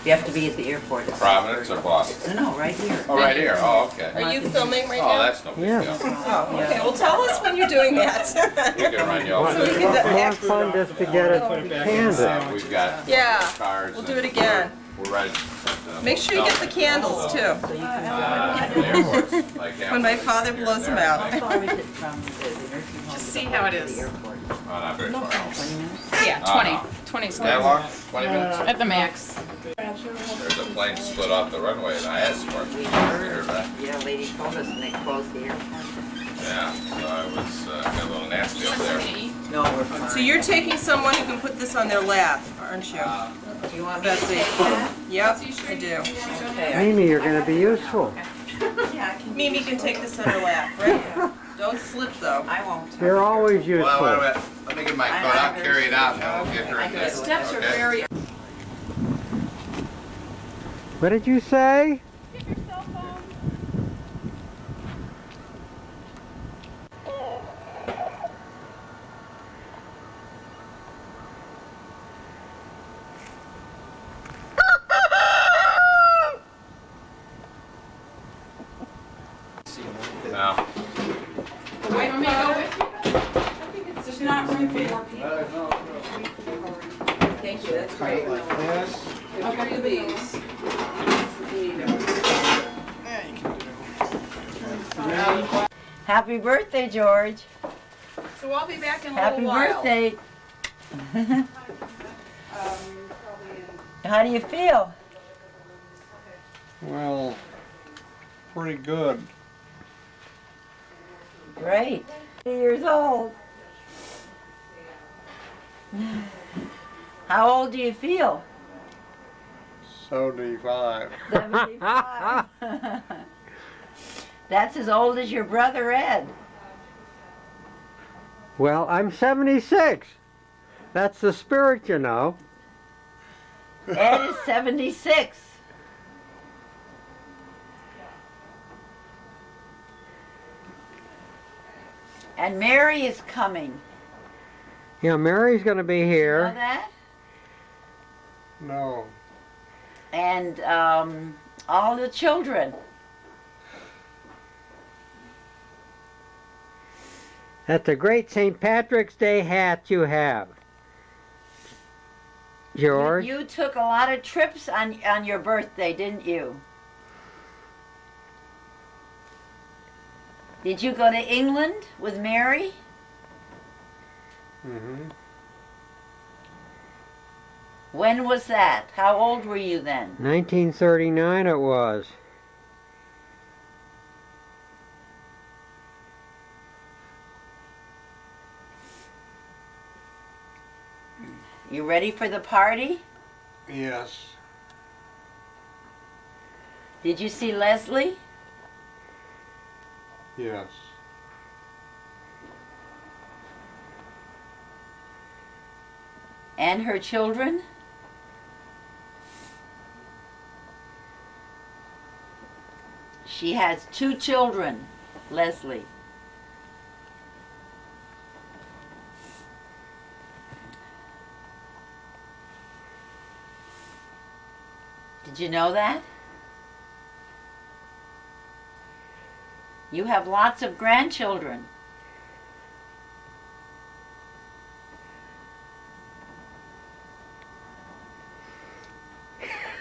You have to be at the airport. Providence or Boston? No, right here. Oh, right here. Oh, okay. Are you filming right Oh, now? that's no big Yeah. deal. Oh, okay. Well, tell us when you're doing that. You can run your own. So we can More fun just to get it candid. We've got Yeah, cards. we'll do it again. We're right. Make sure you get the candles too. When my father blows them out. How far is it from the nursing home? Just see how it is. to the airport? Not very far. 20 minutes? Yeah, Oh, 20. no. 20 is That good. long? 20 minutes? At the max. There's a plane split off the runway and I asked for it. We You heard. heard that? Yeah, a lady told us and they closed the airport. Yeah, so I was got a little nasty up there. No, we're fine. So you're taking someone who can put this on their lap, aren't you? Do you want me to Betsy. take that? Yep, I do. Okay. Amy, you're going to be useful. Mimi can take this on her lap, right? Don't slip though. I won't. You're always Well, wait a useful. minute. Let me get my coat. I'll carry it out and I'll get her in there. Steps are Okay? very. What did you say? Now, Wait, want me to go with you? There's not room for more people. Thank you, that's great. Okay, these. Happy birthday, George. So I'll be back in a Happy little while. birthday. How do you feel? Well, pretty good. Great. 80 years old. How old do you feel? 75. 75. That's as old as your brother Ed. Well, I'm 76. That's the spirit, you know. Ed is 76. And Mary is coming. Yeah, Mary's going to be You know here. that? No. And all the children. That's a great St. Patrick's Day hat you have. George? You took a lot of trips on your birthday, didn't you? Did you go to England with Mary? Mm-hmm. When was that? How old were you then? 1939 it was. You ready for the party? Yes. Did you see Leslie? Yes. And her children? She has 2 children, Leslie. Did you know that? You have lots of grandchildren.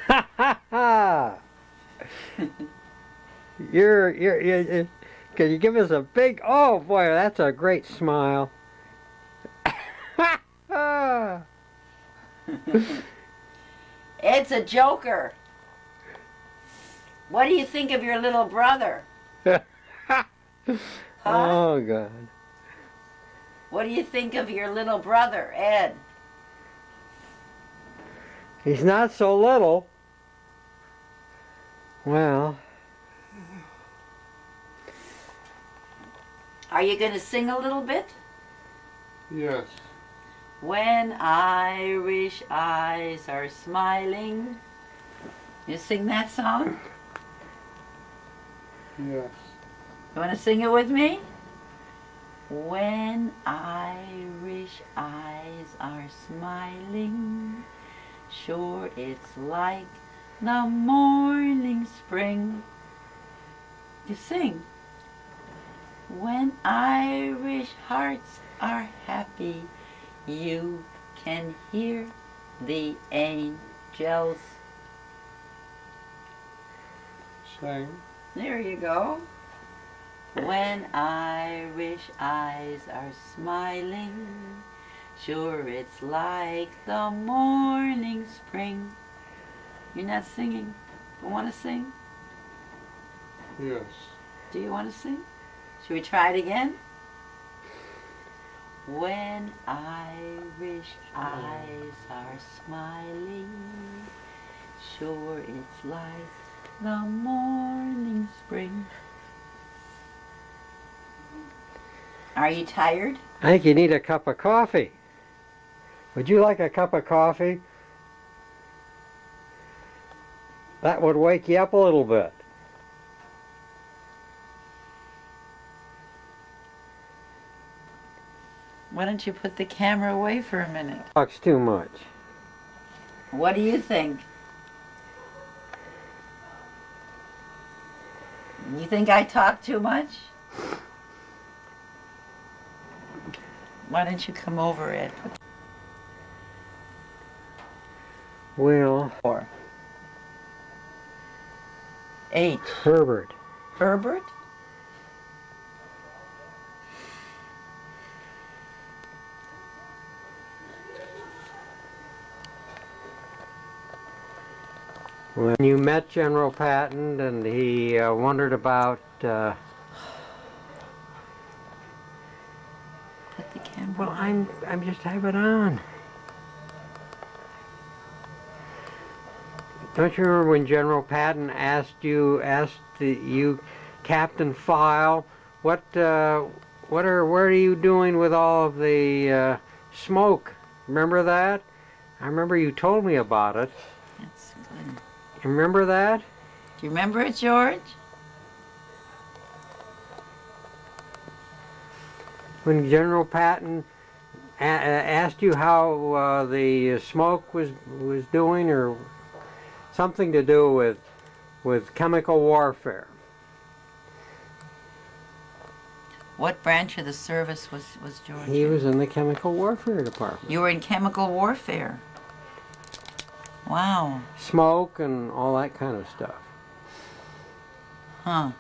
Ha ha ha! You're, can you give us a big, oh boy, that's a great smile. Ed's a joker. What do you think of your little brother? Huh? Oh, God. What do you think of your little brother, Ed? He's not so little. Well, Are you going to sing a little bit? Yes. When Irish eyes are smiling. You sing that song? Yes. You want to sing it with me? When Irish eyes are smiling, sure it's like the morning spring. You sing. When Irish hearts are happy, you can hear the angels. Sing. There you go. When Irish eyes are smiling, sure it's like the morning spring. You're not singing. You want to sing? Yes. Do you want to sing? Should we try it again? When Irish eyes are smiling, sure it's like the morning spring. Are you tired? I think you need a cup of coffee. Would you like a cup of coffee? That would wake you up a little bit. Why don't you put the camera away for a minute? Talks too much. What do you think? You think I talk too much? Why don't you come over, Ed? Well, 4. H. Herbert. Herbert? When you met General Patton and he wondered about Put the camera well, away. I'm just have it on. Don't you remember when General Patton asked you, Captain Feil, where are you doing with all of the smoke? Remember that? I remember you told me about it. That's good. You remember that? Do you remember it, George? When General Patton asked you how the smoke was doing, or something to do with chemical warfare. What branch of the service was George? He in? was in the chemical warfare department. You were in chemical warfare. Wow. Smoke and all that kind of stuff. Huh.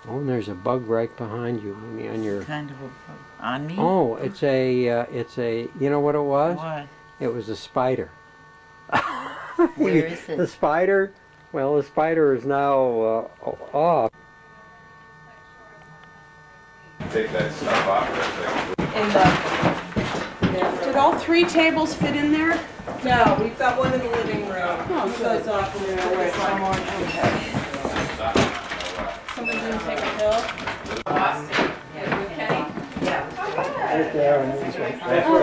Oh, and there's a bug right behind you, maybe on your. Kind of on me? Oh, it's a. You know what it was? What? It was a spider. Where is it? The spider. Well, the spider is now off. Take that stuff off there. Did all 3 tables fit in there? No, we've got one in the living room. Oh, Move those off and then Wait, this one. Someone didn't take a pill?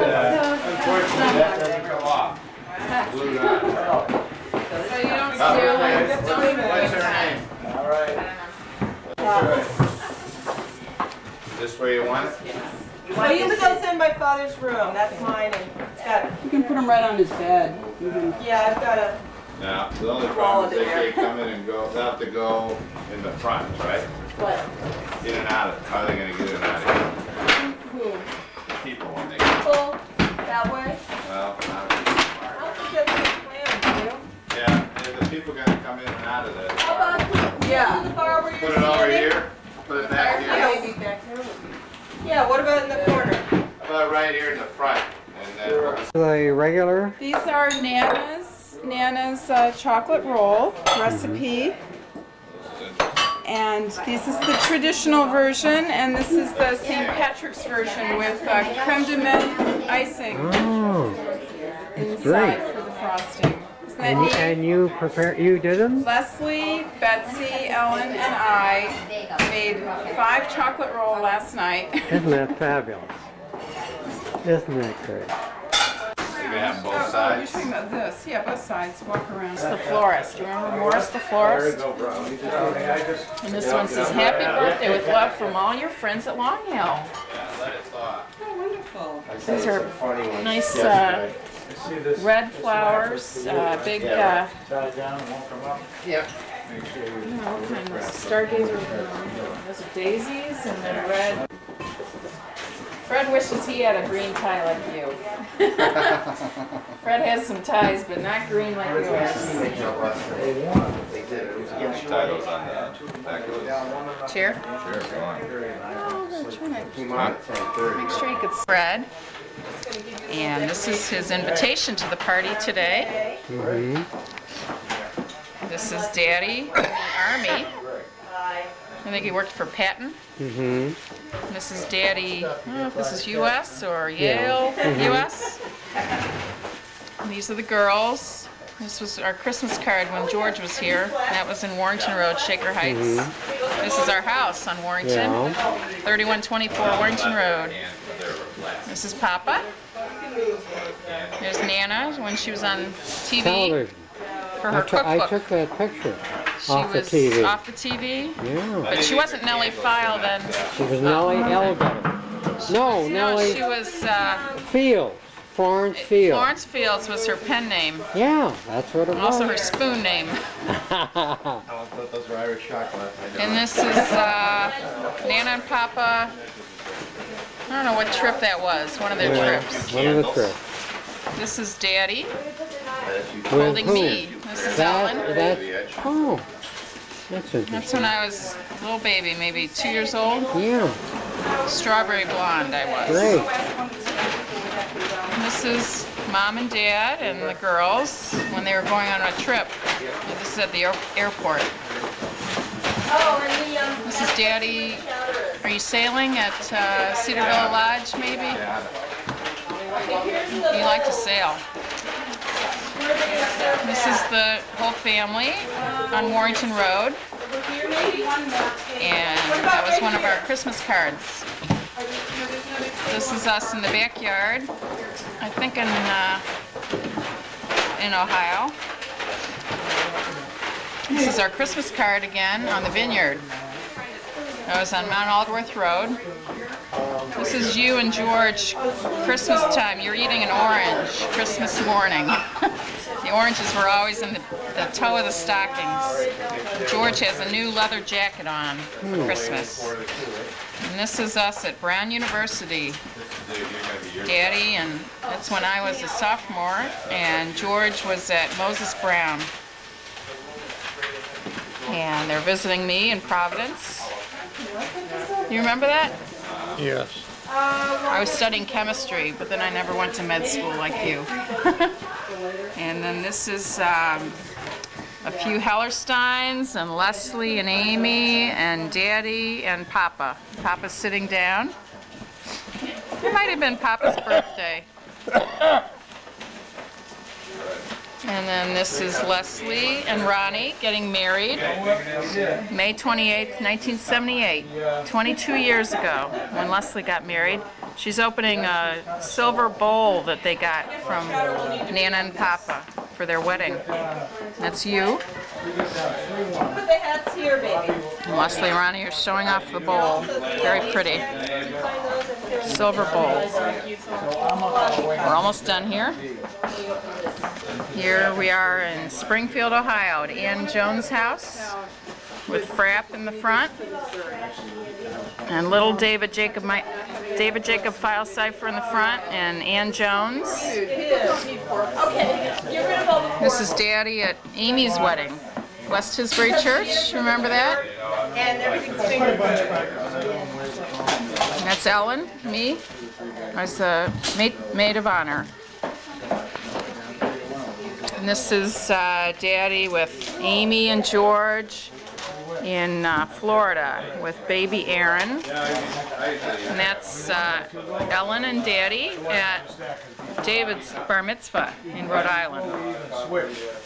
Unfortunately, that doesn't come off. Glued on. So you don't steal it? What's her name? All right. Is this where you want it? Well, you put those in my father's room. That's mine, and it's got. You can put them right on his bed. Yeah, I've got a. No, the only problem is they can't come in and go, they have to go in the front, right? What? In and out of, how are they gonna get in and out of here? Who? People when they, Pull that way. well, I don't think that's the plan, do you? yeah, the people gonna come in and out of there. How about Yeah. the bar where Put you're it over standing? here, put it back Yeah, here. maybe back there would be. Yeah, what about in the corner? How about right here in the front? And then, The regular. These are Nana's chocolate roll recipe. And this is the traditional version, and this is the St. Patrick's version with creme de menthe icing Oh, inside great. for the frosting. Isn't that And you, neat? and you did them? Leslie, Betsy, Ellen, and I made 5 chocolate roll last night. Isn't that fabulous? Isn't that great? you can have both You're sides. talking about this? Yeah, both sides. Walk around. It's the florist. Do you remember Morris the florist? And this one says, "Happy birthday with love from all your friends at Long Hill." Yeah, let it thaw. Oh, wonderful. These are nice red flowers, big, Tie it down, it won't come up. yeah. What kind of stargazer? Those are daisies and then red. Fred wishes he had a green tie like you. Fred has some ties, but not green like yours. Tie those on the back of those. Chair? Sure, go on. Oh, I'm trying to make sure you could spread. And this is his invitation to the party today. This is Daddy in the Army. I think he worked for Patton. This is Daddy, I don't know if this is U.S. or Yale U.S. And these are the girls. This was our Christmas card when George was here. That was in Warrington Road, Shaker Heights. This is our house on Warrington, 3124 Warrington Road. This is Papa. There's Nana when she was on TV Television. for her I cookbook. took that picture She off the was TV. off the TV, Yeah. but she wasn't Nellie Feil then. She was Nellie Elgato. No, No, Nellie she was Fields. Florence Fields. Florence Fields was her pen name, Yeah, that's what it and was. also her spoon name. I thought those were Irish chocolate. And this is Nana and Papa. I don't know what trip that was. One of their trips. One of the trips. This is Daddy With holding who? me. This is Ellen. Oh, that's interesting. That's when I was a little baby, maybe 2 years old. Yeah, Strawberry blonde I was. great. And this is Mom and Dad and the girls when they were going on a trip. And this is at the airport. This is Daddy. Are you sailing at Cedarville Lodge, maybe? You like to sail. This is the whole family on Warrington Road. And that was one of our Christmas cards. This is us in the backyard, I think in Ohio. This is our Christmas card again on the vineyard. I was on Mount Aldworth Road. This is you and George, Christmas time. You're eating an orange, Christmas morning. The oranges were always in the toe of the stockings. George has a new leather jacket on for Christmas. And this is us at Brown University. Daddy, and that's when I was a sophomore, and George was at Moses Brown. And they're visiting me in Providence. You remember that? Yes. I was studying chemistry, but then I never went to med school like you. And then this is a few Hellersteins and Leslie and Amy and Daddy and Papa. Papa's sitting down. It might have been Papa's birthday. And then this is Leslie and Ronnie getting married May 28th, 1978, 22 years ago when Leslie got married. She's opening a silver bowl that they got from Nana and Papa for their wedding. That's you. Put the hats here, baby. And Leslie and Ronnie are showing off the bowl. Very pretty. Silver bowl. We're almost done here. Here we are in Springfield, Ohio, at Ann Jones' house with Frapp in the front and little David Jacob Feil Cipher in the front and Ann Jones. This is Daddy at Amy's wedding, West Tisbury Church. Remember that? And everything's finger That's Ellen, me. I was the maid of honor. And this is Daddy with Amy and George in Florida with baby Aaron. And that's Ellen and Daddy at David's bar mitzvah in Rhode Island.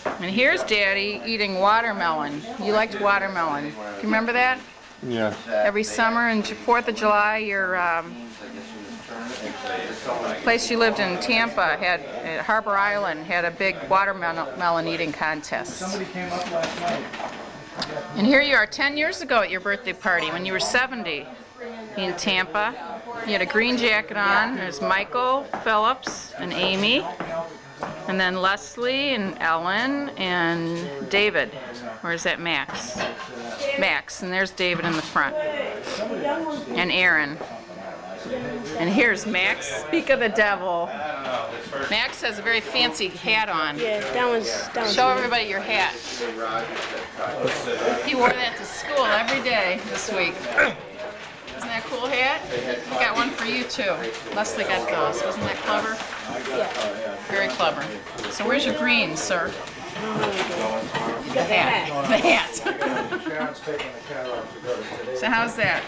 And here's Daddy eating watermelon. You liked watermelon. Do you remember that? Yes. Every summer and 4th of July, your place you lived in Tampa had at Harbor Island had a big watermelon eating contest. And here you are 10 years ago at your birthday party when you were 70 in Tampa. You had a green jacket on. There's Michael, Phillips, and Amy. And then Leslie and Ellen and David. Where's that Max? Max, and there's David in the front. And Aaron. And here's Max. Speak of the devil. Max has a very fancy hat on. Yeah, that one's Show everybody your hat. He wore that to school every day this week. Isn't that a cool hat? I got one for you too. Leslie got those. Wasn't that clever? Yeah. Very clever. So where's your green, sir? The hat. The hat. So how's that?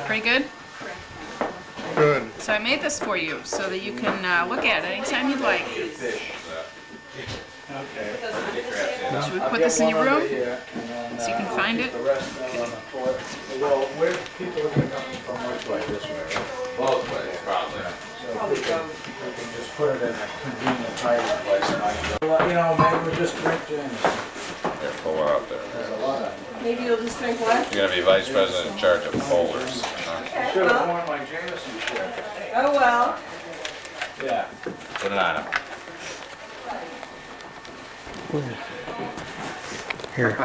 Pretty good? Good. So I made this for you so that you can look at it anytime you'd like. Should we put this in your room so you can find it? Well, where people are going to come from which way? This way, right? Both ways, probably. So if we can just put it in a convenient hiding place. Well, you know, maybe we'll just drink James. Here, pull one up there. There's a lot of... Maybe you'll just drink what? You're gonna be vice president in charge of bowlers. Okay, Should have well, worn my Jameson shirt. oh well. Yeah. Put it on him. Here.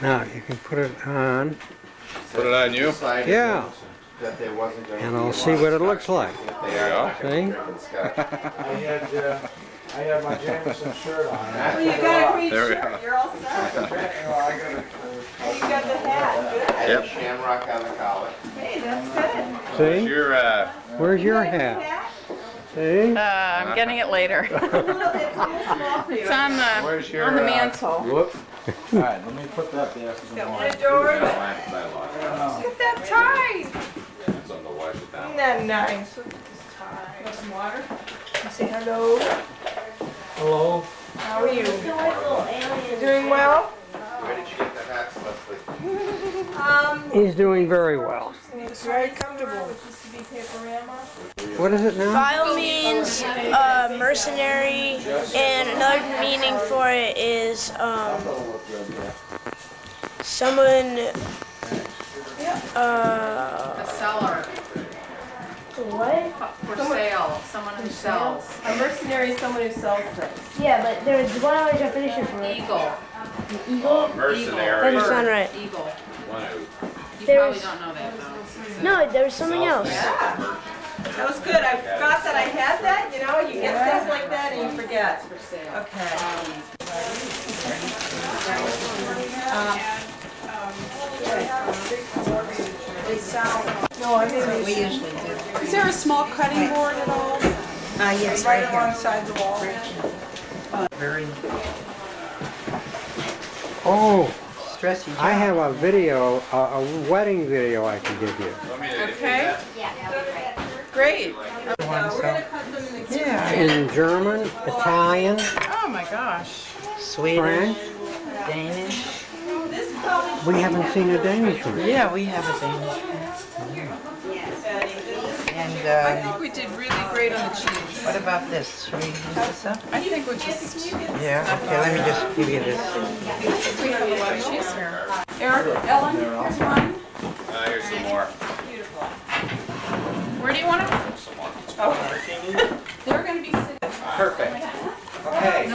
Now you can put it on, Put it on you. yeah, That there wasn't going to and be I'll a see lot what of it looks like. There you go. See? I had my Jameson shirt on. Well, you got a green There we shirt, go. you're all set. Well, I got it. And you got the hat, good. Yep. Shamrock on the collar. Hey, that's good. See? Your Where's your You got a hat? hat? See? I'm getting it later. It's a little small for you. It's on Where's the your, on the mantle. Whoop. All right, let me put that there. Got one of George. Look Oh. at that tie. something to wipe it down. Isn't that nice? Look at this tie. Want some water? Say hello. Hello. How are you? Doing well? Where did you get the hats, Leslie? He's doing very well. It's very comfortable. It used to be Paperama. What is it now? Feil means mercenary, and another meaning for it is someone. A seller. What? For sale. Someone who sells. A mercenary is someone who sells things. Yeah, but there's one other definition for it. Eagle. Eagle. That Mercenary. doesn't sound right. Eagle. One who. You There's- probably don't know that though. No, there was something else. Yeah. That was good. I forgot that I had that. You know, you get things like that and you forget. Okay. No, I mean, we usually do. Is there a small cutting board at all? Yes, Right alongside the wall? Very Oh, stressy job. I have a video, a wedding video I can give you. Okay. Great. We're gonna cut them in the Yeah, In German, Italian, Oh my gosh. Swedish, French. Danish. This probably We haven't seen a Danish one. Yeah, we have a Danish. And I think we did really great on the cheese. what about this? Should we use this up? I think we're just. Yeah, okay, let me just give you this. We have a lot of cheese here. Eric, Ellen, here's one. Here's some more. Where do you want it? Some more. They're gonna be sitting. Perfect. Okay,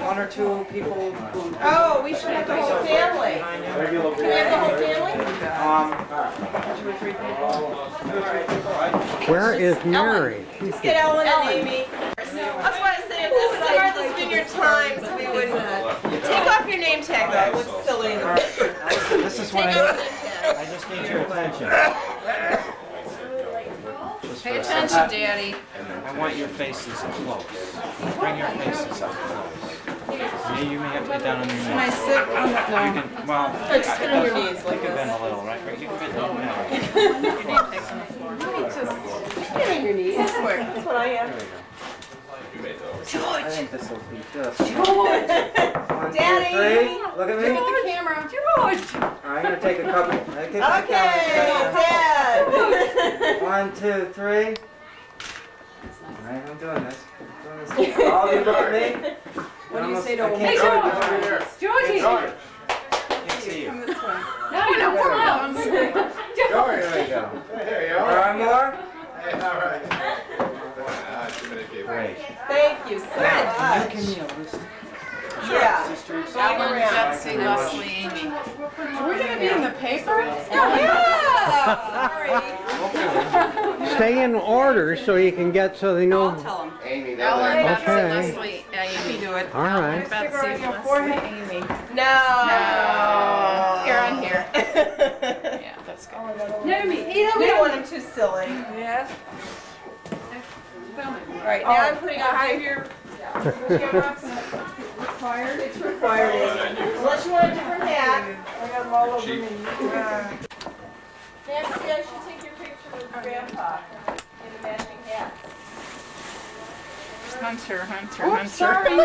one or two people who... Oh, we should have the whole family. Can we have the whole family? Where is Mary? Let's get Ellen and Amy. That's why I say if this was Martha's Vineyard Times, we would take off your name tag though. It looks silly. This is what Take off your name tag. I just need your attention. Pay attention, Daddy. I want your faces up close. Bring your faces up close. You may have to get down on your knees. Can I sit on that? You No. can, well, Or just sit on your knees you like can bend this. a little, right? You can bend a little. Your name tag's on the floor. Get on your knees. That's what I am. I think this will be just... Daddy. Look at Look me. at the camera. George! I'm gonna take a couple. Okay, Dad. 1, 2, 3. Alright, I'm doing this. All of you look at me. What do you say to I a can't woman? Georgie! can't see you. Come this way. No, you don't clowns. There we go. There you are. More? you so much. Yeah. Ellen, Betsy, Leslie, Amy. We're gonna be in the paper? Yeah. Stay in order so you can get, so they know. I'll tell them. Amy, Ellen, Betsy, Okay. Leslie, Amy. Do it. All right. Betsy, Stick it on your Leslie, forehead. Amy. No. Here on here. Yeah, that's good. Naomi. You know, we don't want him too silly. Yes. All right, now I'm putting on Behavior. Required. It's required. Unless you want a different hat. I got them all over me. Nancy, I should take your picture with Grandpa in the matching hats. Hunter, Hunter, Oops, Hunter. sorry.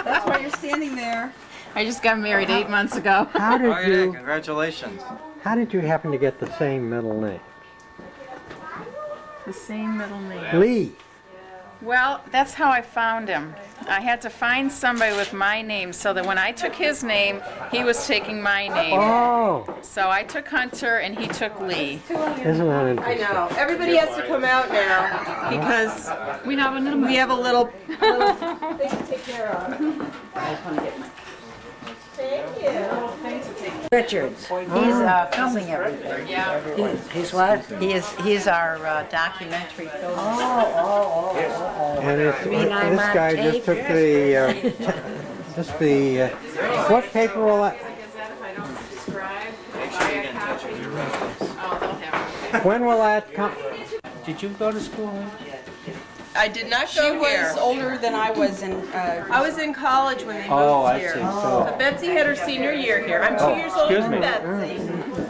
That's why you're standing there. I just got married 8 months ago. How did you, Congratulations. how did you happen to get the same middle name? The same middle name. Lee. Well, that's how I found him. I had to find somebody with my name so that when I took his name, he was taking my name. Oh, So I took Hunter and he took Lee. isn't that I interesting? know. Everybody has to come out now because We have a little. we have a little thing to take care of. Thank you. Richards. He's filming everything. Yeah. He's what? He's our documentary film. And it's, mean I'm this on guy just tape? took the, just the, what paper will that, Make sure you get in touch with your relatives. Oh, they'll have it. when will that come? Did you go to school? I did not She go here. was older than I was in, I was in college when they moved Oh, I here. see. So Betsy had her senior year here. I'm 2 years older excuse than me. Betsy.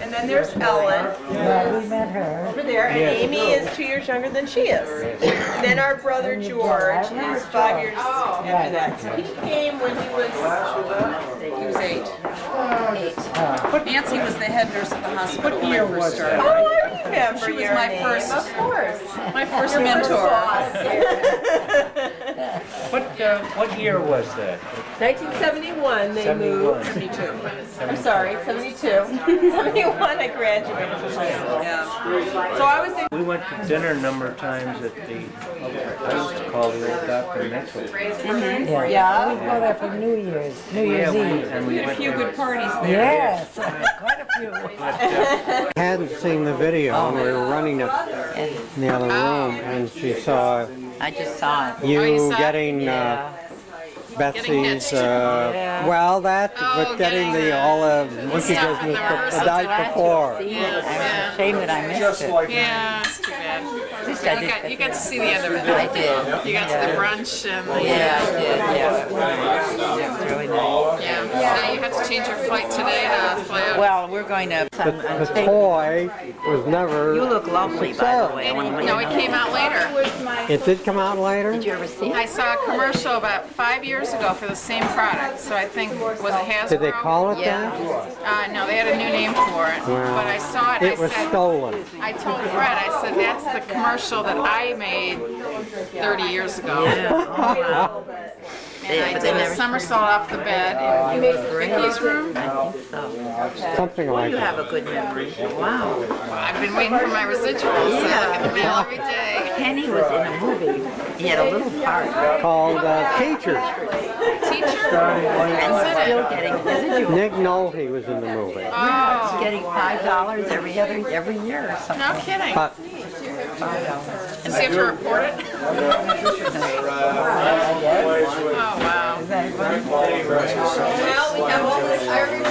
And then there's Ellen Yeah, we met her. over there, and Amy is 2 years younger than she is. And then our brother George is 5 years after that. So he came when he was 8. Nancy was the head nurse at the hospital when I first started. Oh, I remember She was your my name. first- Of course. My first mentor. What year was that? 1971 they 71. moved. 72. I'm sorry, 72. 71 I graduated from high school. Yeah. So I was in We went to dinner a number of times at the, I used to call the old Dr. Mitchell. Yeah. We go there for New Year's Yeah, Eve. and we We had a went few to- good parties there. Yes, quite a few. Hadn't seen the video, and we were running up in the other room, and she saw I just saw it. you you saw it? getting, Betsy's, well, that, Oh, but getting getting the, all the monkey stuff from business the the rehearsals, night right? before. I'm ashamed that I missed it. Yeah, it's too bad. Just I did. You got to see the end of it. I did. You got to the brunch and the, Yeah, I did. Yeah, it was really nice. yeah. Now you have to change your flight today to fly out. Well, we're going to. The toy was never. You look lovely, by the way. No, it came out later. It did come out later? Did you ever see I it? saw a commercial about 5 years ago for the same product. So I think, was it Hasbro? Did they call it Yeah. that? No, they had a new name for it. Wow. But I saw it. It was I said, stolen. I told Fred, I said, that's the commercial that I made 30 years ago. Yeah. Oh, wow. And I did a somersault off the bed in Vicky's room. I think so. Something like You have that. a good memory. Wow. I've been waiting for my residuals. So I look at the mail every day. Kenny was in a movie. He had a little part. Called Teacher. Teacher? And What's in still it? getting residual. Nick Nolte was in the movie. He's Oh, getting $5 every year or something. no kidding. But Does he have to report it? Oh, wow. Well, we have all this Irish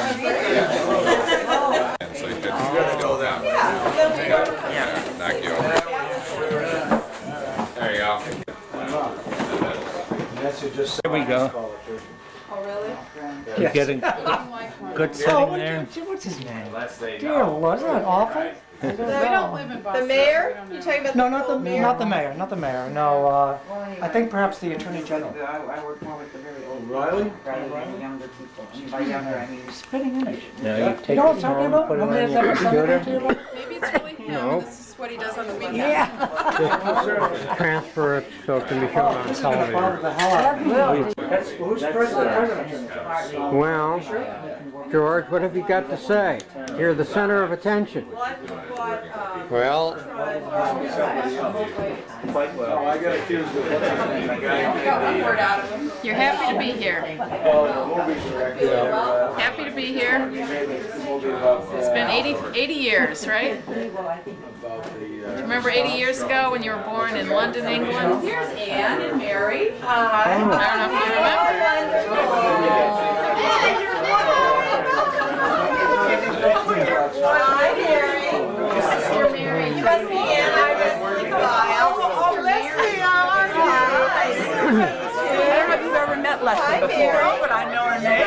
So you gotta go that way. Yeah, knock you over. There you go. Nancy just. There we go. Oh, really? You're getting good sitting there. What's his name? Dear, wasn't that awful? We don't live in Boston. The mayor? You talking about No, the not the mayor? not the mayor, not the mayor. No, I think perhaps the attorney general. I work more with the very old. Riley? Younger people. And by younger, I mean Spitting image. Now you You take know what I'm it talking home, about? put it Nobody on has ever your said anything to you computer. about? Maybe it's really him. No. This is what he does on the weekend. Yeah. transfer it so it can be shown on Bother television. the hell out of me. That's, who's president? Well, George, what have you got to say? You're the center of attention. Well, You're happy to be here. Happy to be here. It's been 80 years, right? Remember 80 years ago when you were born in London, England? Here's Anne and Mary. I don't know if you remember. Hi, Mary. Sister Mary. You must be Anne. I must be Feil. Oh, Leslie, hi. I don't know if you've ever met Leslie before, but I know her name.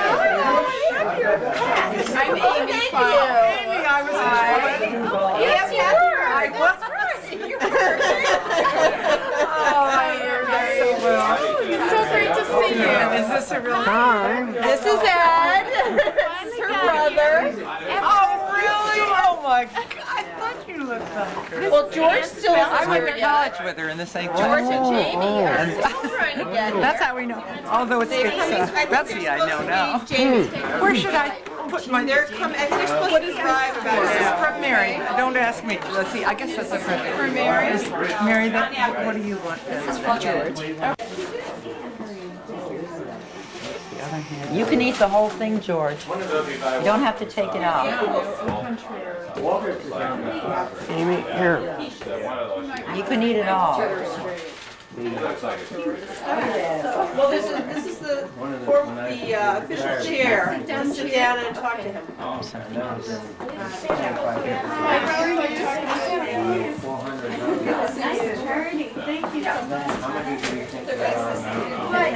I'm Amy Thank Feil. you. Amy, I was Yes, you were. I was. Oh, you're so well. It's so great to see you. Is this a real? Hi. This is Ed. This is her brother. Oh, really? Oh my God! I thought you looked like her. Well, George still I isn't went here to yet. college with her in the St. George George. and Jamie are still trying to get here. That's how we know. Although it's Betsy, I know now. Where should I put my? They're coming, and they're supposed to drive about This is it. from Mary. Don't ask me. Let's see. I guess that's a friend. From Mary. Mary, what do you want? This is from George. You can eat the whole thing, George. You don't have to take it out. Amy, here. You can eat it all. Well, this is the official chair. Sit down and talk to him.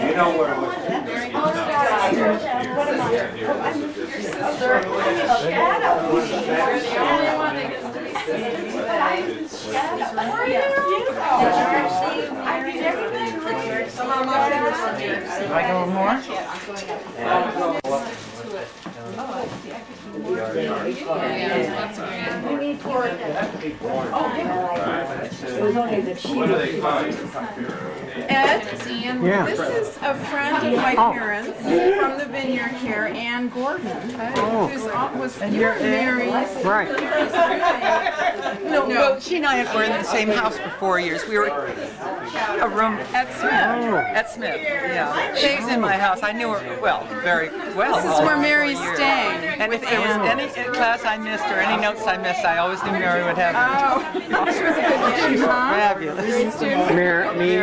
You know where it was. I go more? What do they find? Ed, Yeah. this is a friend of my parents from the vineyard here, Ann Gordon, who's was Mary's. Right. No, well, she and I were in the same house for 4 years. We were a room at Smith. At Smith, yeah. She's in my house. I knew her well, very well. This is where Mary's staying. And if there was any class I missed or any notes I missed, I always knew Mary would have them. She was a good student, huh? Fabulous. Mimi,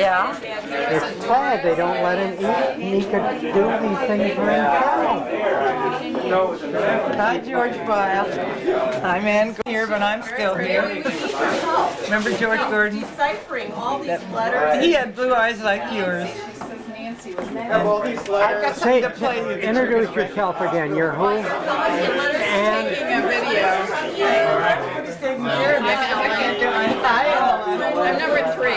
Yeah. it's sad they don't let him eat. He could do these things for himself. Hi, George Feil. I'm Ann here, but I'm still here. Remember George Gordon? Deciphering all these letters. He had blue eyes like yours. Have all these letters. Say, introduce yourself again. You're who? And Taking a video. I'm number 3. I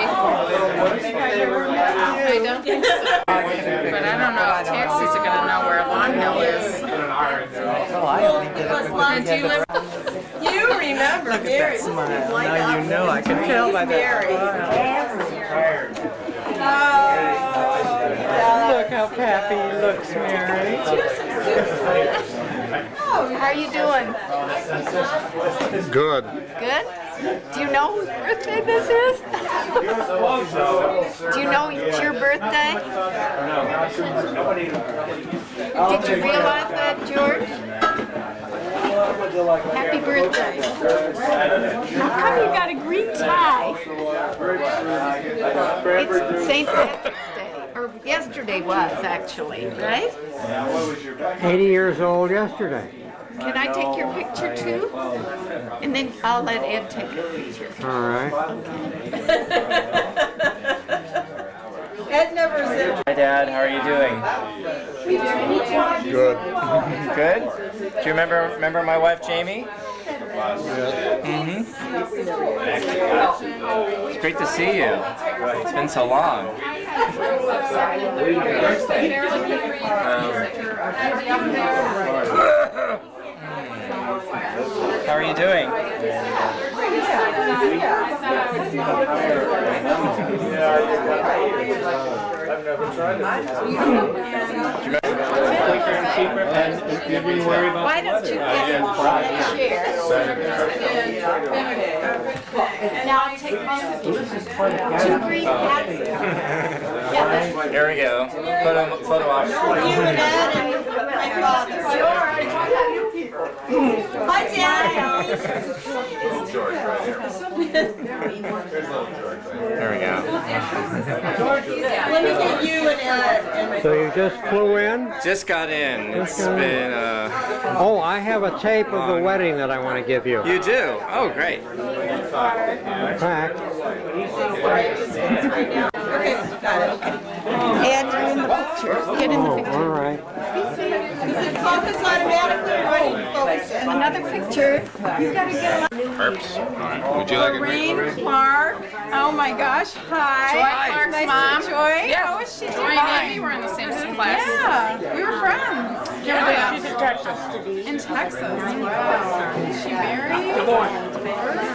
don't think so. But I don't know if taxis are going to know where Long Hill is. Oh, I only did it Do you live? You remember Look at Mary. that smile. Now you know. I can tell by that smile. Look how happy he looks, Mary. How are you doing? good. Good? Do you know whose birthday this is? Do you know it's your birthday? Did you realize that, George? Happy birthday. How come you got a green tie? It's St. Patrick's Day. Or yesterday was, actually, right? 80 years old yesterday. Can I take your picture too? And then I'll let Ed take a picture. All right. Ed never said. Hi, Dad. How are you doing? Good. Good. Do you remember my wife, Jamie? It's great to see you. It's been so long. How are you doing? I've never tried it. And you didn't worry about Why don't you get in the chair? Now I'll take both of you. Two green hats. Here we go. Photo op. You and Ed and my father. Hi, Dad. George right here. There's little George right here. There we go. Let me get you and Ed. So you just flew in? just got in. It's been, Oh, I have a tape of the wedding that I want to give you. you do? Oh, great. In fact, And you're in the picture. Get in the oh, picture. all right. Does it focus automatically or do I need to focus it? Another picture. You gotta get Herbs. All right. Would you like a Lorraine Clark. Oh my gosh. Hi. Joy Clark's nice mom. To Joy. Yeah. How is she? Joy and Amy were in the same class. Yeah. We were friends. Yeah. She's in Texas. In Texas. Wow. Is she married? Come on.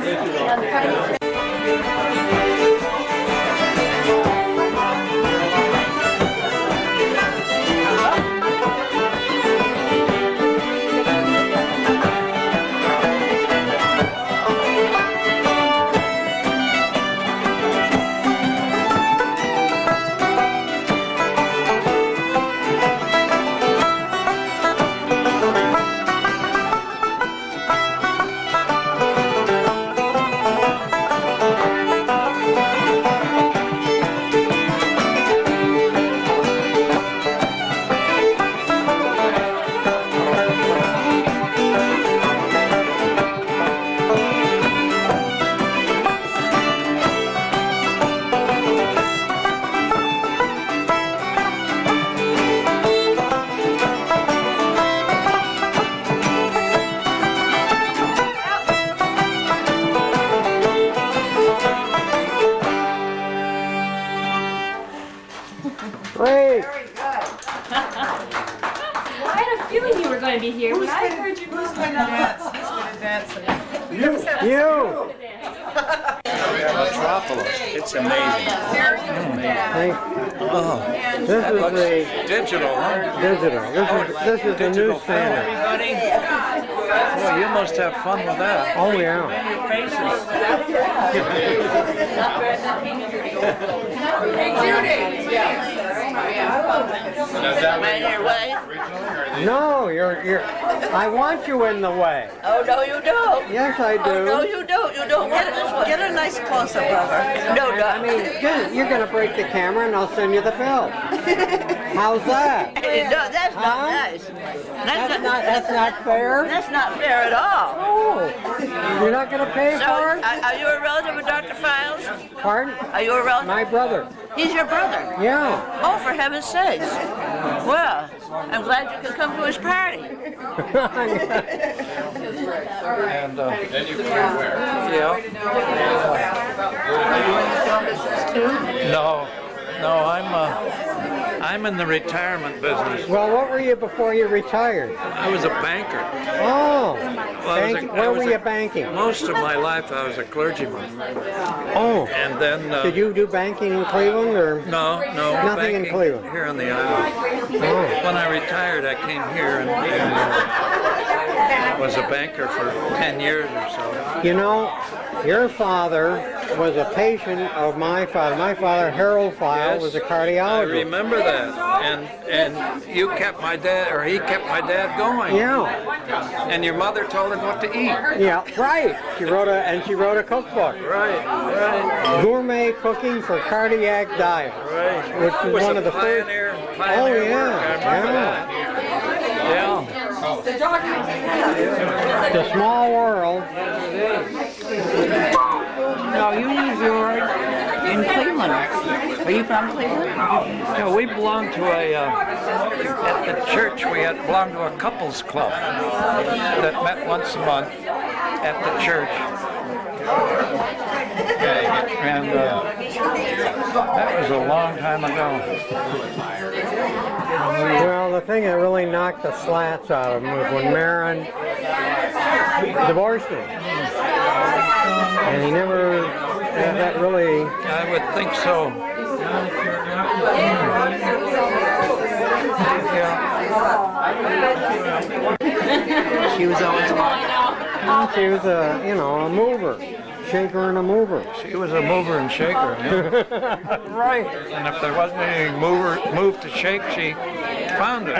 Great. I had a feeling you were going to be here, but I heard you Who's going to dance? Who's going to dance? You. Metropolis. It's amazing. Thank, Oh, this is the digital, huh? digital. This is the Digital news standard. Well, you must have fun with that. Oh yeah. Does that way originally? No, you're. I want you in the way. Oh, no, you don't. Yes, I do. Oh, no, you don't. You don't. Get a nice close-up of her. No, no. I mean, you're gonna break the camera, and I'll send you the bill. How's that? No, that's Huh? not nice. That's not fair. That's not fair at all. Oh, you're not gonna pay So, for it? are you a relative of Dr. Files? Pardon? Are you a relative? My brother. He's your brother. Yeah. Oh, for heaven's sakes. Well, I'm glad you could come to his party. And, Then you can wear. yeah. No, I'm in the retirement business. Well, what were you before you retired? I was a banker. Oh, I where was were a- you banking? Most of my life I was a clergyman. Oh, And then, did you do banking in Cleveland or? no, Nothing in banking Cleveland. here on the island. Oh, When I retired, I came here and was a banker for 10 years or so. you know, your father was a patient of my father. My father, Harold Feil, Yes, was a I cardiologist. remember that. And you kept my dad, or he kept my dad going. Yeah, And your mother told him what to eat. yeah, right. She wrote a cookbook, Right, right, Gourmet Cooking for Cardiac Diet, right. which It is was one a of the first. pioneer Oh work. I remember that. Yeah. The Small World. No, you live in Cleveland. Are you from Cleveland? No, we belonged to at the church, we had belonged to a couples club that met once a month at the church. And that was a long time ago. Well, the thing that really knocked the slats out of him was when Marin divorced him. And he never, that really... I would think so. She was always one. She was a, you know, a mover. Shaker and a mover. She was a mover and shaker. Yeah. Right. And if there wasn't any move to shake, she found it.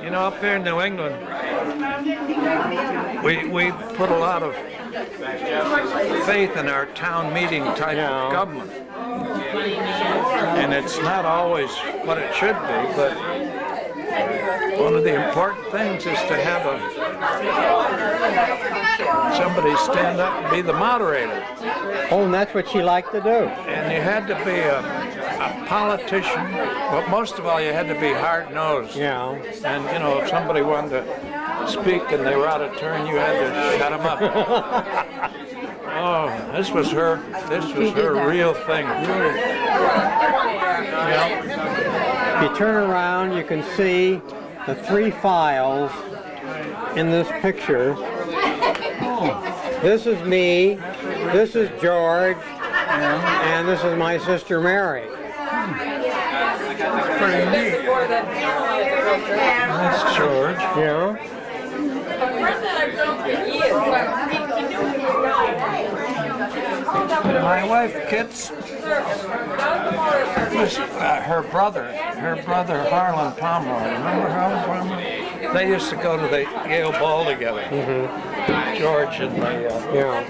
You know, up here in New England, we put a lot of faith in our town meeting type of government. And it's not always what it should be, but one of the important things is to have somebody stand up and be the moderator. Oh, and that's what she liked to do. And you had to be a politician, but most of all, you had to be hard-nosed. Yeah. And, you know, if somebody wanted to speak and they were out of turn, you had to shut them up. Oh, this was her real thing. If you turn around, you can see the three Feils in this picture. This is me, this is George, and this is my sister Mary. Pretty neat. That's George. Yeah. My wife, Kit's, was her brother Harlan Pomeroy. Remember Harlan Pomeroy? They used to go to the Yale Ball together. Mm-hmm. George and the yeah.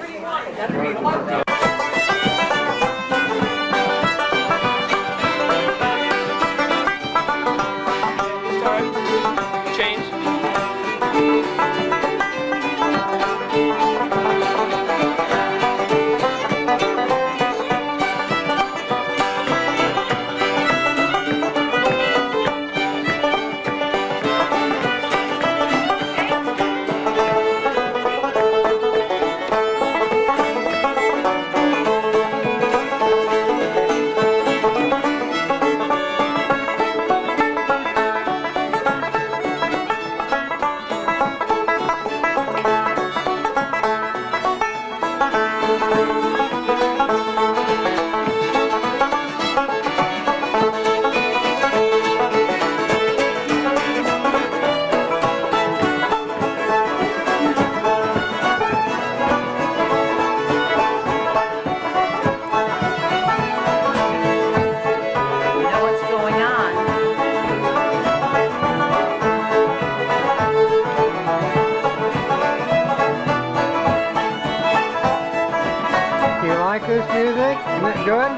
This music? Isn't it good?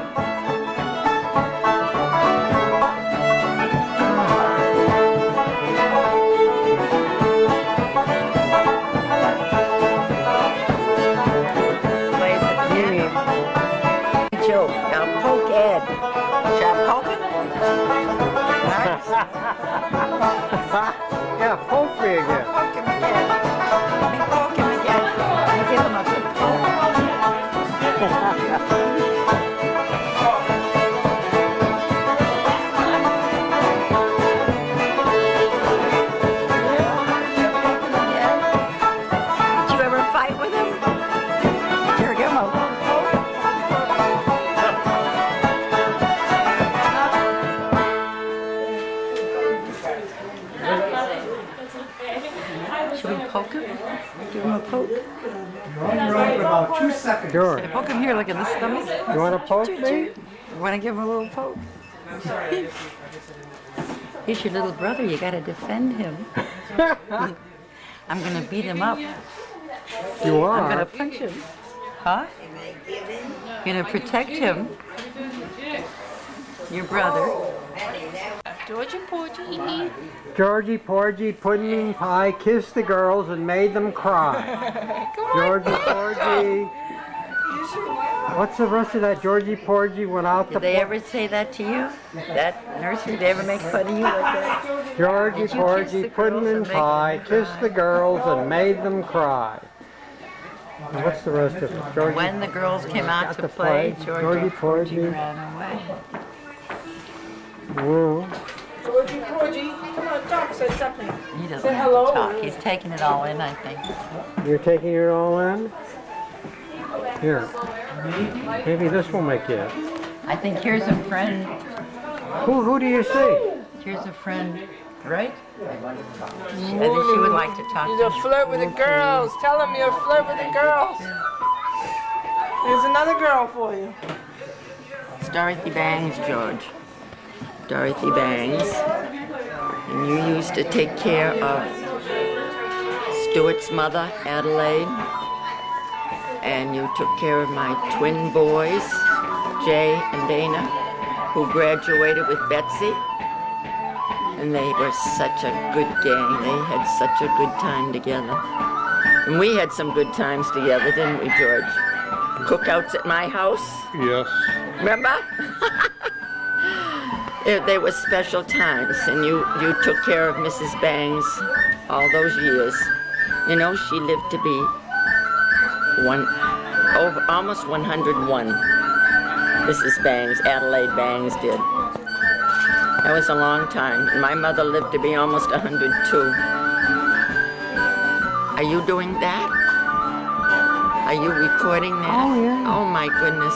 Plays the piano. Joke. Now poke Ed. Shall I poke him? Yeah, poke me again. Poke him again. Let me poke him again. Let me give him a good poke. Poke him? Give him a poke. You're on for about 2 seconds. Sure. Poke him here, look at the stomach. You want to poke me? You want to give him a little poke? He's your little brother. You got to defend him. I'm going to beat him up. You are? I'm going to punch him. Huh? You're going to protect him. Your brother. Georgie Porgy. Georgie Porgy, pudding and pie, kissed the girls and made them cry. Georgie Porgy. What's the rest of that? Georgie Porgy went out Did they ever say that to you? That nursery, they ever make fun of you like that? Georgie Porgy, pudding and pie, kissed the girls and made them cry. And what's the rest of it? Georgie, When the girls came out got to the play, flag. Georgie Porgy. ran away. Well, Georgie, come on, talk, say something. He doesn't Say have hello. to talk. He's taking it all in, I think. you're taking it all in? Here. Maybe this will make you. I think here's a friend. Who do you see? Here's a friend, right? I think she would like to talk to You're you. a flirt with the girls. Tell them you're a flirt with the girls. There's another girl for you. It's Dorothy Bangs, George. Dorothy Bangs. And you used to take care of Stuart's mother, Adelaide. And you took care of my twin boys, Jay and Dana, who graduated with Betsy. And they were such a good gang. They had such a good time together. And we had some good times together, didn't we, George? Cookouts at my house. Yes. Remember? They were special times, and you took care of Mrs. Bangs all those years. You know, she lived to be almost 101. Mrs. Bangs, Adelaide Bangs did. That was a long time. And my mother lived to be almost 102. Are you doing that? Are you recording that? Oh, yeah. Oh, my goodness.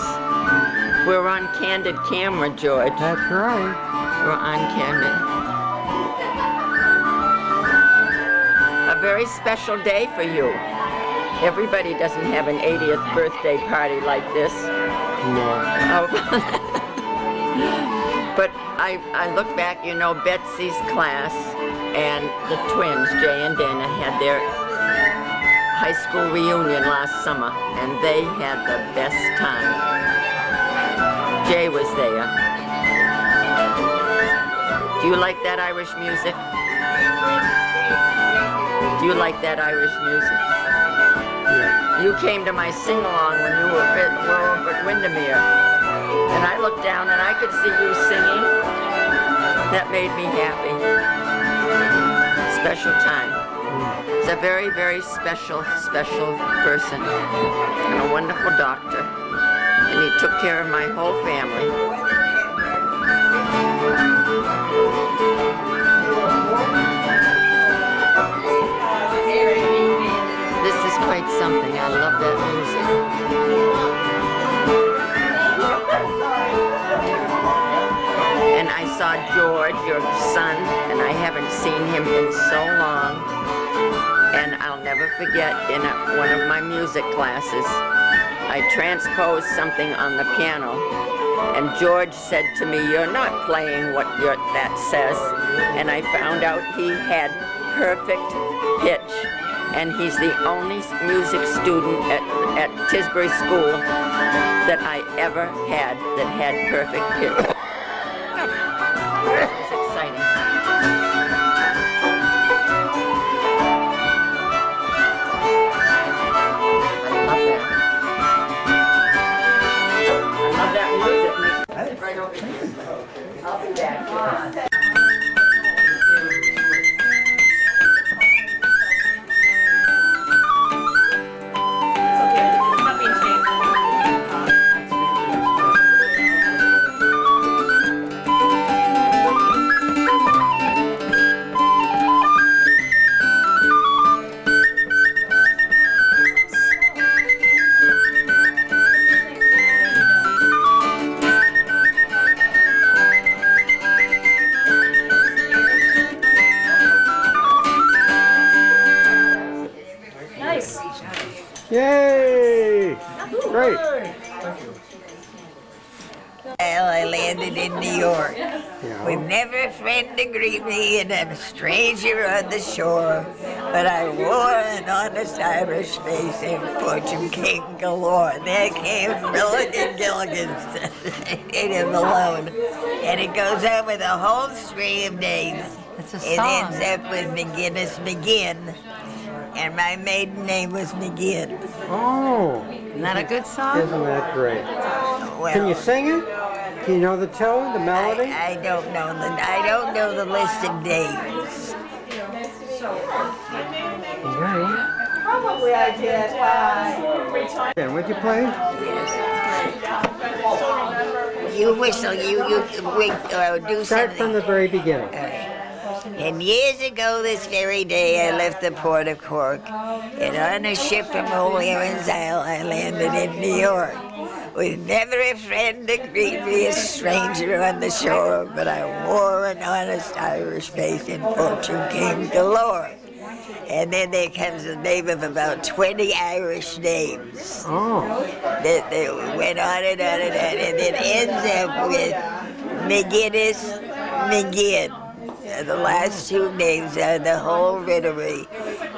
We're on candid camera, George. That's right. We're on candid. A very special day for you. Everybody doesn't have an 80th birthday party like this. No. Oh. But I look back, you know, Betsy's class and the twins, Jay and Dana, had their high school reunion last summer, and they had the best time. Jay was there. Do you like that Irish music? Do you like that Irish music? Yeah. You came to my sing-along when you were over at Windermere. And I looked down and I could see you singing. That made me happy. Special time. He's a very, very special person. And a wonderful doctor. And he took care of my whole family. This is quite something. I love that music. And I saw George, your son, and I haven't seen him in so long. And I'll never forget, in one of my music classes, I transposed something on the piano, and George said to me, "You're not playing what that says." And I found out he had perfect pitch, and he's the only music student at Tisbury School that I ever had that had perfect pitch. It's exciting. I love that music. Right over here. I'll be back. Yay! Great. Well, I landed in New York with never a friend to greet me and a stranger on the shore. But I wore an honest Irish face and fortune came galore. There came Milligan Gilligan's, native alone. And it goes on with a whole string of names. It's a It song. ends up with McGinnis McGinn. And my maiden name was McGinn. Oh, Isn't that a good song? isn't that great? Well, Can you sing it? Can you know the tone, the melody? I don't know the list of names. Right. Absolutely, I did. And would you play? You whistle, you do Start something. from the very beginning. And years ago this very day I left the port of Cork, and on a ship from Old Erin's Isle I landed in New York. With never a friend to greet me, a stranger on the shore, but I wore an honest Irish face and fortune came galore. And then there comes the name of about 20 Irish names. Oh. That went on and on and on, and it ends up with McGinnis, McGinn. The last two names are the whole rittery.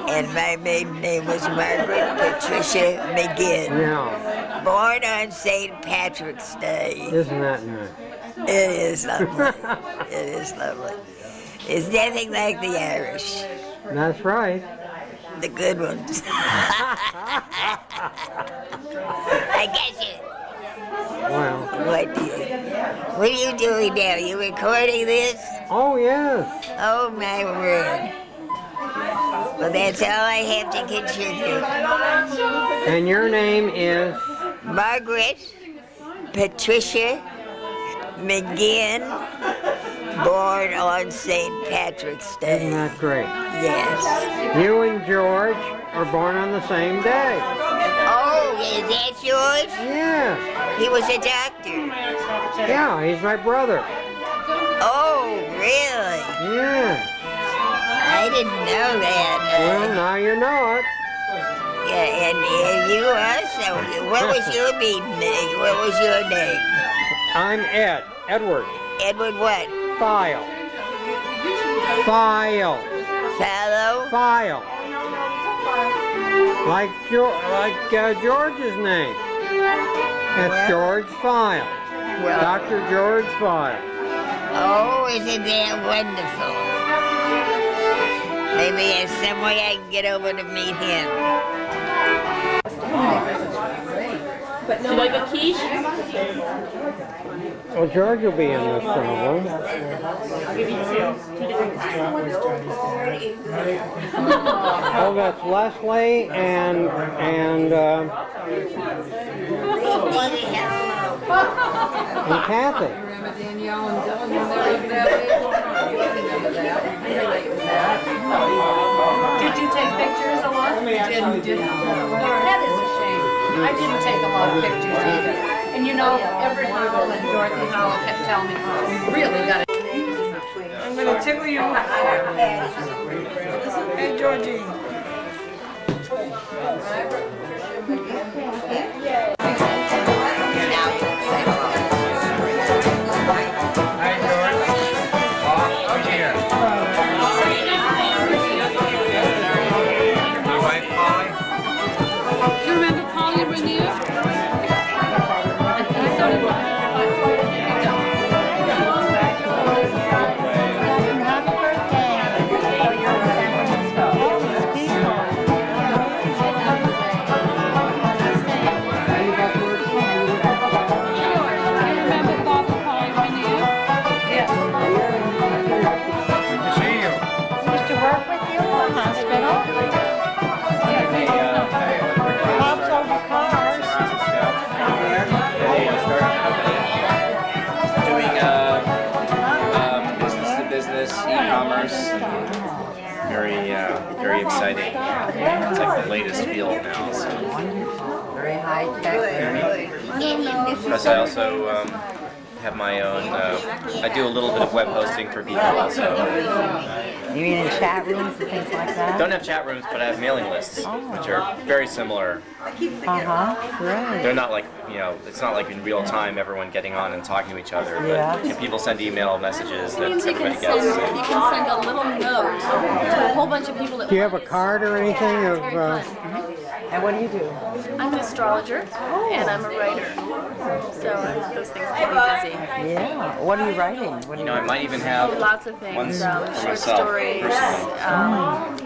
And my maiden name was Margaret Patricia McGinn. Yeah. Born on St. Patrick's Day. Isn't that nice? It is lovely. It is lovely. It's nothing like the Irish. That's right. The good ones. I got you. Well. What are you doing now? You recording this? Oh, yes. Oh, my word. Well, that's all I have to contribute. And your name is? Margaret Patricia McGinn, born on St. Patrick's Day. Isn't that great? Yes. You and George are born on the same day. Oh, is that George? Yeah. He was a doctor. Yeah, he's my brother. Oh, really? Yeah. I didn't know that. Well, now you know it. Yeah, and you also. What was your maiden name? What was your name? I'm Edward. Edward what? Feil. Feil. Fallow? Feil. Like George's name. That's George Feil. Well, Dr. George Feil. oh, isn't that wonderful? Maybe there's some way I can get over to meet him. Do you like a quiche? Well, George will be in this probably. I'll give you two. Oh, that's Leslie and Kathy. Did you take pictures a lot? Didn't. That is a shame. I didn't take a lot of pictures either. And you know, Everett Howell and Dorothy Howell kept telling me, we really got to. I'm going to tickle you. Hey, Georgie. Very exciting. It's like the latest field now. So. Very high tech. Plus, I also have my own. I do a little bit of web hosting for people also. You mean in chat rooms and things like that? Don't have chat rooms, but I have mailing lists, which are very similar. Right. They're not like, it's not like in real time everyone getting on and talking to each other, but people send email messages that everybody gets. You can send a little note to a whole bunch of people at Do you have a card or anything of? And what do you do? I'm an astrologer and I'm a writer. So those things keep me busy. Yeah. What are you writing? I might even have lots of things. ones for Short myself, stories, personally.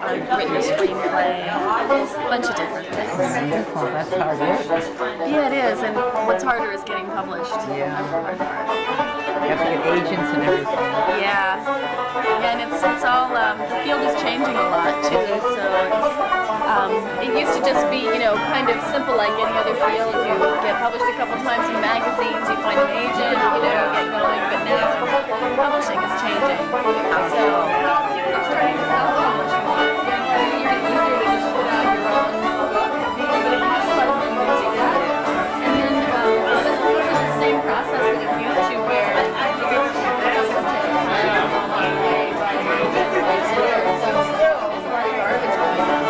I've written a screenplay, a bunch of different things. Wonderful. That's hard work. Yeah, it is. And what's harder is getting published. Yeah. That's the hard part. You have to get agents and everything. Yeah. Yeah, and it's all, the field is changing a lot too, so It used to just be, kind of simple like any other field. You get published a couple times in magazines, you find an agent, you get going. But now publishing is changing. So it's starting to self-publish more. It's getting easier to just put out your own book. But it costs a lot of money to do that. And then it's a little bit the same process that it used to, where you get to take time away by so it's a lot of garbage going on.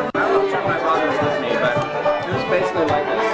I don't check my father's with me, but it was basically like this.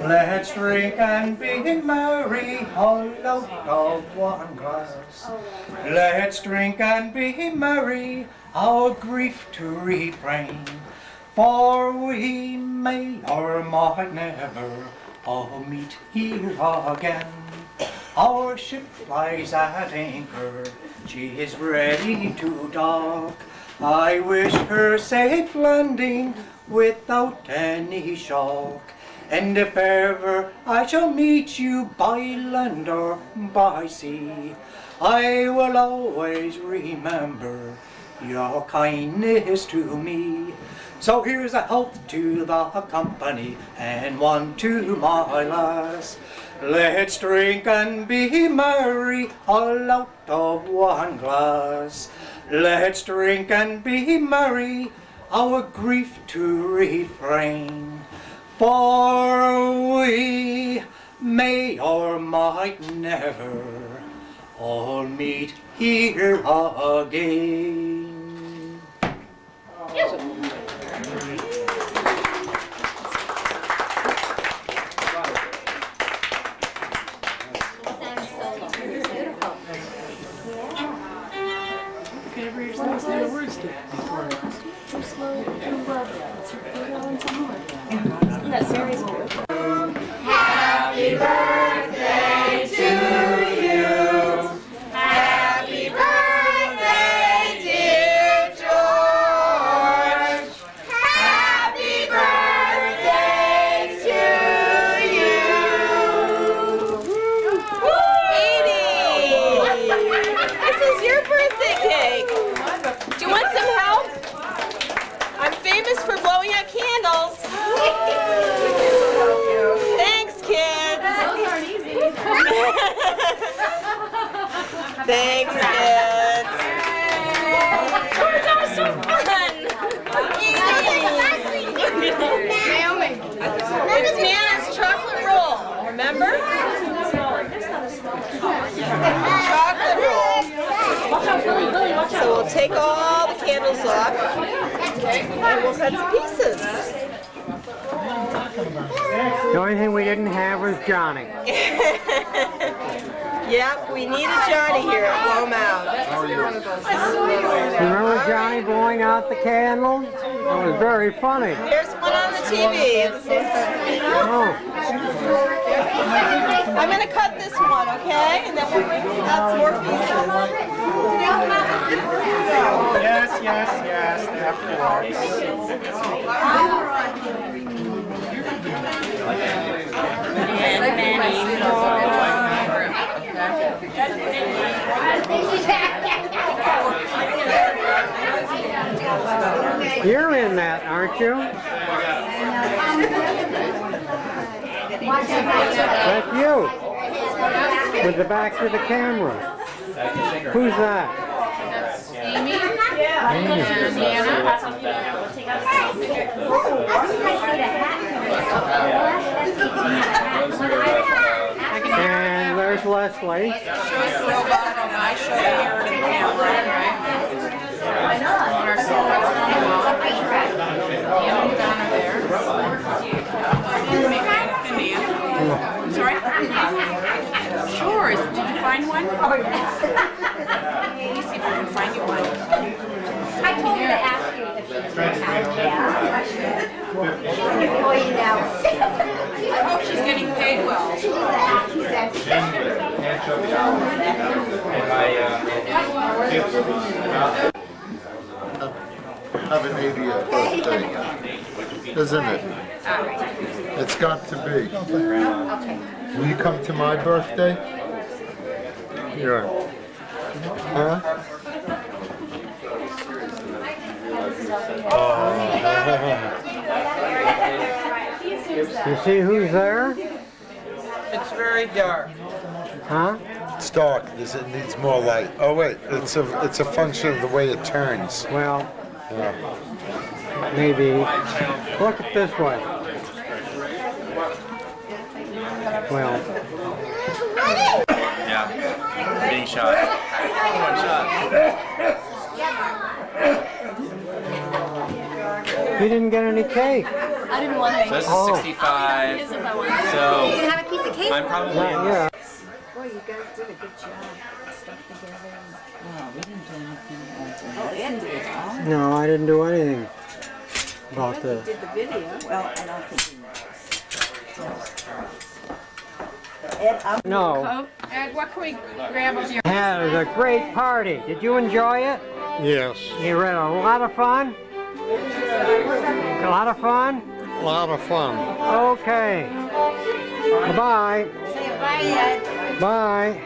Let's drink and be merry, all out of one glass. Let's drink and be merry, our grief to refrain. For we may or might never all meet here again. Our ship lies at anchor, she is ready to dock. I wish her safe landing without any shock. And if ever I shall meet you by land or by sea, I will always remember your kindness to me. So here's a health to the company and one to my lass. Let's drink and be merry, all out of one glass. Let's drink and be merry, our grief to refrain. For we may or might never all meet here again. Happy birthday to you. Happy birthday, dear George. Thanks, kids. Oh, that was so fun. Naomi. It's Nana's chocolate roll. Remember? Chocolate roll. So we'll take all the candles off. And we'll cut some pieces. The only thing we didn't have was Johnny. Yep, we needed Johnny here at Blow 'em Out. Remember Johnny blowing out the candle? That was very funny. There's one on the TV. Oh. I'm going to cut this one, okay? And then we'll bring out some more pieces. Yes, of course. And many more. You're in that, aren't you? That's you. With the back to the camera. Who's that? Amy. Amy. And there's Leslie. Show the robot on my show here to the camera, right? Sorry? Sure. Did you find one? Let me see if I can find you one. I told her to ask you if she was out. Yeah, I should. She's employed now. I hope she's getting paid well. Have an 80th birthday, isn't it? It's got to be. Will you come to my birthday? Yeah. Huh? You see who's there? It's very dark. Huh? It's dark. It needs more light. Oh wait, it's a function of the way it turns. Well, Yeah. maybe. Look at this way. Well, Yeah. Being shot. One shot. you didn't get any cake. I didn't want any. So this is Oh. 65. His if I wanted. So You can have a piece of cake. I'm probably Yeah. Boy, you guys did a good job. Stuff together. Well, we didn't do anything. Oh, Ed did. No, I didn't do anything about Ed this. did the video. Well, I don't think No. Ed, what can we grab of your... It was a great party. Did you enjoy it? Yes. You had a lot of fun? A lot of fun? A lot of fun. Okay. Bye-bye. Say bye, Ed. Bye.